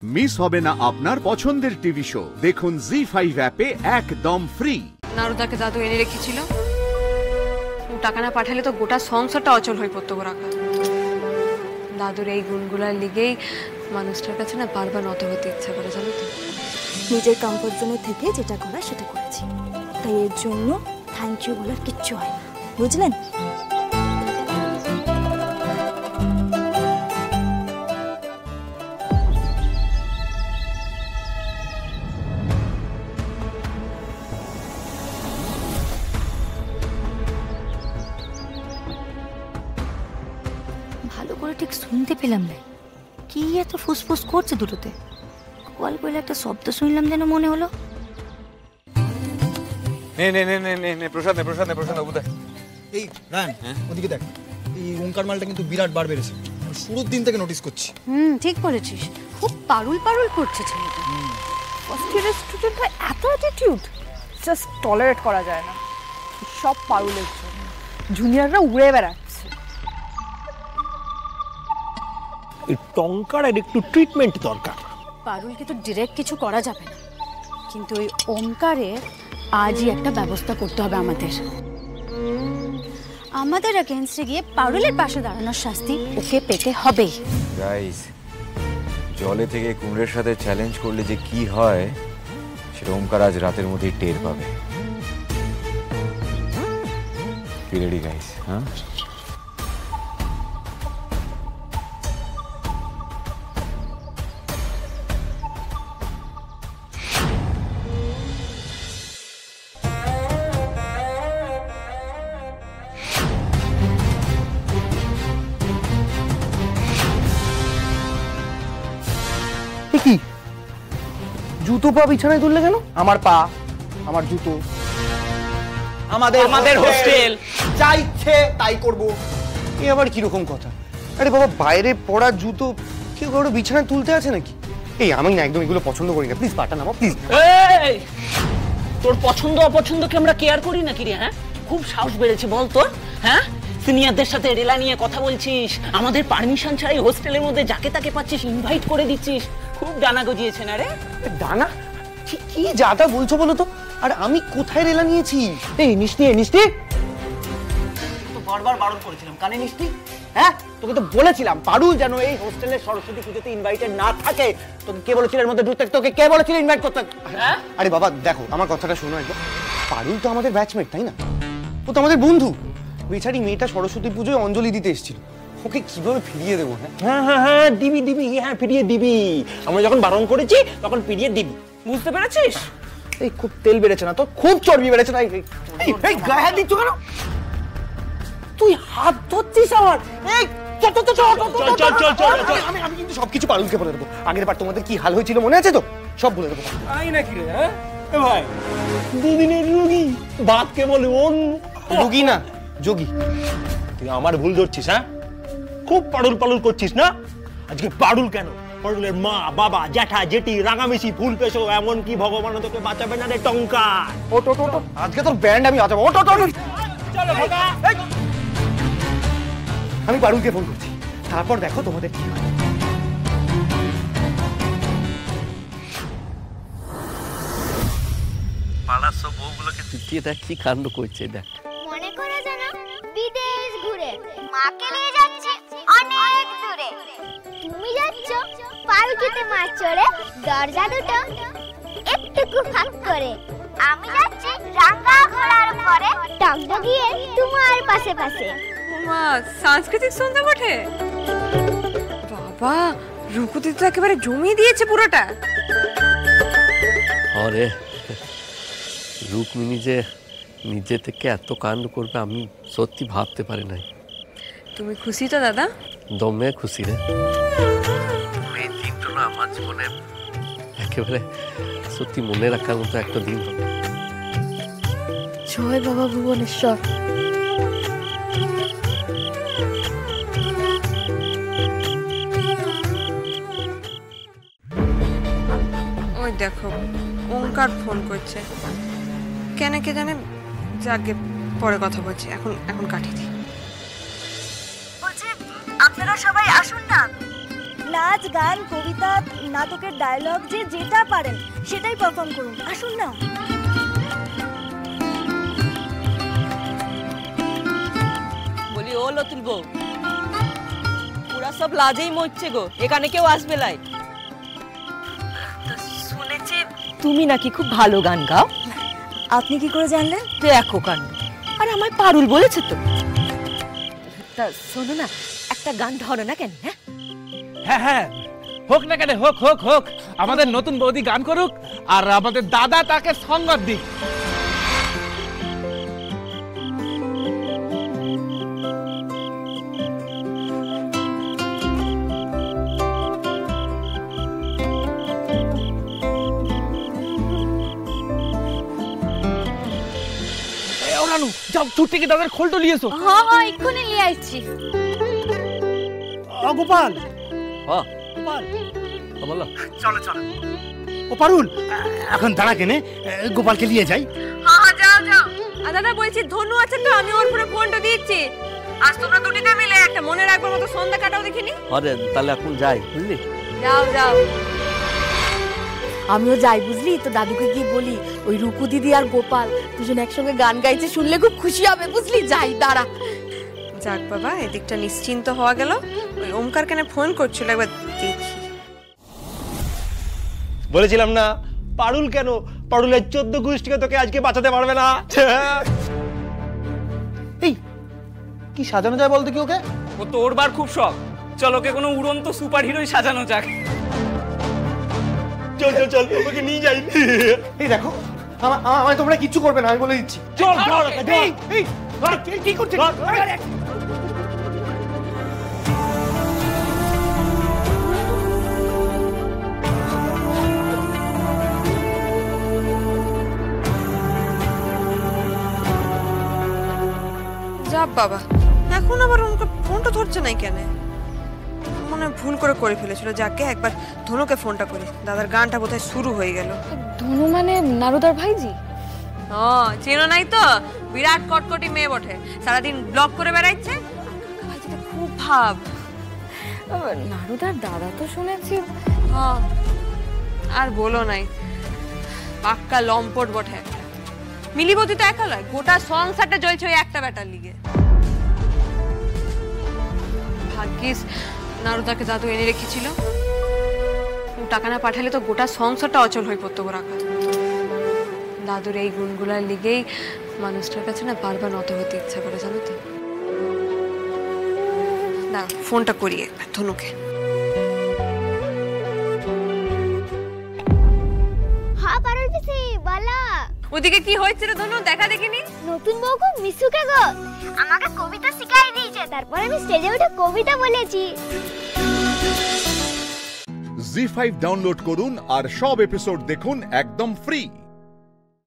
Miss হবে না আপনার পছন্দের টিভি শো। দেখুন জি5 অ্যাপে একদম ফ্রি। নারুদাকে দাদু এনে রেখেছিল, ও টাকা না পাঠালে তো গোটা সংসারটা অচল হয়ে পড়তো রাখা। দাদুর এই গুণগুলার লিগেই মানুষটার কাছে না বারবার নত হতে ইচ্ছা করে, জানো তো। নিজের কমফোর্ট জোনে থেকে যেটা করার সেটা করেছি, তাই এর জন্য থ্যাংক ইউ বলার কিচ্ছু হয় না, বুঝলেন? ভালো করে ঠিক শুনতে পেলাম না, কি এত ফুসফুস করছে দুটোতে। কল করে একটা শব্দ শুনলাম যেন মনে হলো। নে নে নে নে নে নে প্রসাদ নে প্রসাদ নে প্রসাদ কোথায়? এই রান, ওদিকে দেখ, এই ওঙ্কার মালটা কিন্তু বিরাট বার বেড়েছে। শুরুর দিন থেকে নোটিস করছি। ঠিক বলেছিস, খুব পারুল পারুল করছে ছেলেটা। ফার্স্ট ইয়ারের স্টুডেন্টরা এত অ্যাটিটিউড জাস্ট টলারেট করা যায় না, সব পারুলের জন্য। জুনিয়ররা উড়ে বেড়াচ্ছে। এই টঙ্কার একটু ট্রিটমেন্ট দরকার। পারুলকে তো ডিরেক্ট কিছু করা যাবে না, কিন্তু ওই ওমকারের আজই একটা ব্যবস্থা করতে হবে আমাদের এগেইনস্টে গিয়ে পারুলের পাশে দাঁড়ানোর শাস্তি ওকে পেতে হবেই। গাইস, জলে থেকে কুমড়ের সাথে চ্যালেঞ্জ করলে যে কি হয় সেটা ওমকার আজ রাতের মধ্যেই টের পাবে। কি রেডি গাইস? হ্যাঁ, কি জুতো পা বিছানায় তুললে কেন? আমার পা, আমার জুতো, আমাদের হোস্টেল, যা ইচ্ছে তাই করব। এ আবার কিরকম কথা? আরে বাবা, বাইরে পড়া জুতো কেউ কারো বিছানায় তুলতে আছে নাকি? এই আমি না একদম এগুলো পছন্দ করি না, প্লিজ পাটা নামো প্লিজ। তোর পছন্দ অপছন্দকে আমরা কেয়ার করি নাকি রে? হ্যাঁ, খুব সাহস বেড়েছে বল তোর। হ্যাঁ, সিনিয়রদের সাথে রেলা নিয়ে কথা বলছিস, আমাদের পারমিশন ছাড়াই হোস্টেলের মধ্যে যাকে তাকে পাচ্ছিস ইনভাইট করে দিচ্ছিস। খুব ডানা গজিয়েছে না রে? ডানা? কি যা তা বলছো বলো তো? আর আমি কোথায় রেলা নিয়েছি? এই নিষ্টি তো বারবার বারণ করেছিলাম, কানে নিষ্টি? হ্যাঁ, তোকে তো বলেছিলাম পারুল যেন এই হোস্টেলের সরস্বতী পুজোতে ইনভাইটেড না থাকে। তোকে কে বলেছিল এর মধ্যে ঢুকতে? তোকে কে বলেছিল ইনভাইট করতে? আরে বাবা দেখো, আমার কথাটা শোনো একবার। পারুল তো আমাদের ব্যাচমেট, তাই না? ও তো আমাদের বন্ধু। বেচারি মেয়েটা সরস্বতী পুজোয় অঞ্জলি দিতে এসেছিল, ওকে কিভাবে ফিরিয়ে দেবো? হ্যাঁ দিবি, হ্যাঁ ফিরিয়ে দিবি। আমরা যখন বারণ করেছি তখন ফিরিয়ে দিবি, বুঝতে পেরেছিস? এই খুব তেল বেড়েছে না তো? খুব চর্বি বেড়েছে না? এই গায়ে হাত দিচ্ছ কেন? তুই হাত ধরছিস আমার? এই আমি কিন্তু সবকিছু পারুলকে বলে দেবো। আগের বার তোমাদের কি হাল হয়েছিল মনে আছে তো? সব বলে দেবো। তাই নাকি রে? হ্যাঁ ভাই, দুদিনের রোগী বাদকে বলে রোগী না, যোগী। তুই আমার ভুল ধরছিস। হ্যাঁ, খুব পারুল করছিস না? আজকে পারুল কেন, পারুলের মা, বাবা, জ্যাঠা, জেঠি, রাঙামিশি, ফুল পেশো, এমন কি ভগবান তোকে বাঁচাবে না রে টঙ্কা? ওটো আজকে তোর ব্যান্ড আমি বাঁচাবো। ওটো চলো ভাগা। আমি পারুলকে ফোন করছি, তারপর দেখো তোমাদের কি হয়। পাড়ার সব বউগুলোকে চুটিয়ে দেখ কি কাণ্ড করছে। দেখ, মনে করে যেন বিদেশ ঘুরে মাকে নিয়ে যাচ্ছে অনেক দূরে। তুমি যাচ্ছ পালকিতে মাছ চড়ে, দরজা দুটো একটু ফাঁক করে। আমি যাচ্ছি রাঙা ঘোড়ার পরে, টকটকিয়ে তোমার পাশে পাশে। মা, সাংস্কৃতিক সন্ধ্যা বটে। বাবা, রুকুতি তো একেবারে জমিয়ে দিয়েছে পুরোটা। আরে রুকমিনি যে নিজে থেকে এত কাণ্ড করবে আমি সত্যি ভাবতে পারি নাই। তুমি খুশি তো দাদা? দমে খুশি রে। এই দিনটা না আমার জীবনে একেবারে সত্যি মনে রাখার মতো একটা দিন হবে। জয় বাবা ভুবনেশ্বর। ওই দেখো, ওঙ্কার ফোন করছে। কেন কে জানে, যাকে পরে কথা বলছি, এখন কাটি দিই। বলছি আপনারা সবাই আসুন না। নাচ গান কবিতা নাটকের ডায়লগ যেটা পারেন সেটাই পারফর্ম করুন। আসুন না। বলি ও লতুল বউ, পুরা সব লাজেই মরছে গো, এখানে কেউ আসবে লাই? শুনেছি তুমি নাকি খুব ভালো গান গাও। আপনি কি করে জানলেন? দেখো গান, আরে আমায় পারুল বলেছে তো। তা শোনো না, একটা গান ধরো না কেন? হ্যাঁ হ্যাঁ, হোক না কেন, হোক হোক হোক। আমাদের নতুন বৌদি গান করুক আর আমাদের দাদা তাকে সঙ্গত দিক। যাও ছুটে কি দাদার খোলটো নিয়েছো? হ্যাঁ হ্যাঁ, এক্ষুনি নিয়ে আসছি। গোপাল, গোপাল বলো। চলো চলো। ও পারুল, এখন দাঁড়া কেনে, গোপালকে নিয়ে যাই। হ্যাঁ হ্যাঁ, যাও যাও। আর দাদা বলছি, ধনু আছে তো, আমি ওর পুরো ফোনটা দিচ্ছি। আজ তোমরা দুটিতে মিলে একটা মনে রাখবার মতো সন্ধ্যা কাটাও দেখিনি। আরে তাহলে এখন যাই, বুঝলি? যাও যাও। আমিও যাই, বুঝলি তো। দাদুকে গিয়ে বলি ওই রুকু দিদি আর গোপাল দুজন একসঙ্গে গান গাইছে, শুনলে খুব খুশি হবে, বুঝলি? যাই, দাঁড়া। যাক বাবা, এদিকটা নিশ্চিন্ত হওয়া গেল। ওই ওমকার কেন ফোন করছিল, একবার দেখি। বলেছিলাম না, পারুল কেন, পারুলের 14 গোষ্ঠীকে তোকে আজকে বাঁচাতে পারবে না। এই কি সাজানো যায় বলতো কি ওকে? ও তো ওর বার খুব শখ। চল ওকে কোনো উড়ন্ত সুপার হিরোই সাজানো যাক। চল চল চল, ওকে নিয়ে যাই। এই দেখো, আমায় তোমরা কিচ্ছু করবে না, আমি বলে দিচ্ছি। চল কি করছিস? যাব বাবা, এখন আবার ওকে ফোনটা ধরছে নাই কেন? মনে ভুল করে ফেলেছিল। যাকে একবার ধনুকে ফোনটা করি, দাদার গানটা বোধহয় শুরু হয়ে গেল। ধনু মানে নারুদার ভাইজি? ও চেনো নাই তো, বিরাট কটকটি মেয়ে বটে, সারাদিন ব্লগ করে বেড়াচ্ছে। ভাইজিটা খুব ভাব। নারুদার দাদা তো শুনেছি। হ্যাঁ, আর বলো নাই, পাক্কা লম্পট বটে একটা। মিলিবতী তো একা লয়, গোটা সংসারটা জ্বলছে ওই একটা ব্যাটার লিগে। ভাগ্যিস নারুদাকে দাদু এনে রেখেছিল। টাকা না পাঠালে তো গোটা সংসারটা অচল হয়ে পড়তো রাখা। দাদুর এই গুণগুলার লিগেই মানুষটার কাছে না বারবার নত হতে ইচ্ছা করে, জানো তো। না, ফোনটা করি একবার ধনুকে। হ্যাঁ পারুল পিসি, বলো। ওদিকে কি হয়েছে রে ধনু, দেখা দেখিনি? নতুন বউ খুব মিশুকে গো, আমাকে কবিতা শিখাই দিয়েছে, তারপর আমি স্টেজে উঠে কবিতা বলেছি। জি5 ডাউনলোড করুন আর সব এপিসোড দেখুন একদম ফ্রি।